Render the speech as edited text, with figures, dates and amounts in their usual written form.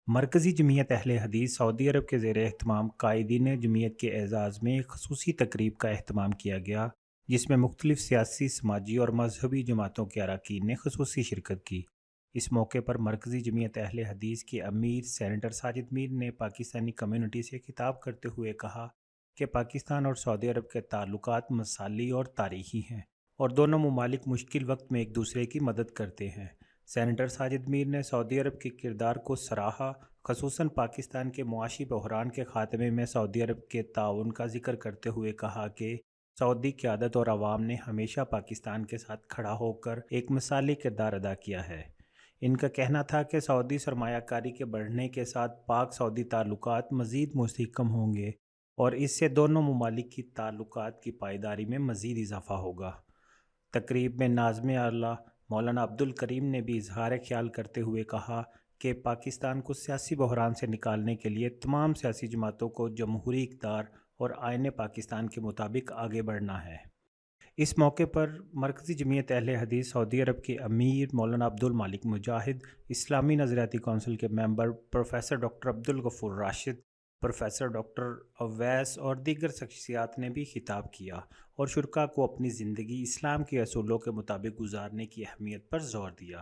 مرکزی جمعیت اہل حدیث سعودی عرب کے زیر اہتمام قائدین جمعیت کے اعزاز میں ایک خصوصی تقریب کا اہتمام کیا گیا، جس میں مختلف سیاسی، سماجی اور مذہبی جماعتوں کے اراکین نے خصوصی شرکت کی۔ اس موقع پر مرکزی جمعیت اہل حدیث کے امیر سینیٹر ساجد میر نے پاکستانی کمیونٹی سے خطاب کرتے ہوئے کہا کہ پاکستان اور سعودی عرب کے تعلقات مثالی اور تاریخی ہیں، اور دونوں ممالک مشکل وقت میں ایک دوسرے کی مدد کرتے ہیں۔ سینیٹر ساجد میر نے سعودی عرب کے کردار کو سراہا، خصوصاً پاکستان کے معاشی بحران کے خاتمے میں سعودی عرب کے تعاون کا ذکر کرتے ہوئے کہا کہ سعودی قیادت اور عوام نے ہمیشہ پاکستان کے ساتھ کھڑا ہو کر ایک مثالی کردار ادا کیا ہے۔ ان کا کہنا تھا کہ سعودی سرمایہ کاری کے بڑھنے کے ساتھ پاک سعودی تعلقات مزید مستحکم ہوں گے، اور اس سے دونوں ممالک کی تعلقات کی پائیداری میں مزید اضافہ ہوگا۔ تقریب میں ناظم اعلیٰ مولانا عبدالکریم نے بھی اظہار خیال کرتے ہوئے کہا کہ پاکستان کو سیاسی بحران سے نکالنے کے لیے تمام سیاسی جماعتوں کو جمہوری اقدار اور آئین پاکستان کے مطابق آگے بڑھنا ہے۔ اس موقع پر مرکزی جمعیت اہل حدیث سعودی عرب کے امیر مولانا عبدالمالک مجاہد، اسلامی نظریاتی کونسل کے member professor doctor Abdul Ghafoor Rashid, professor doctor Owais اور دیگر شخصیات نے بھی خطاب کیا اور شرکاء کو اپنی زندگی اسلام کے اصولوں کے مطابق گزارنے کی اہمیت پر زور دیا۔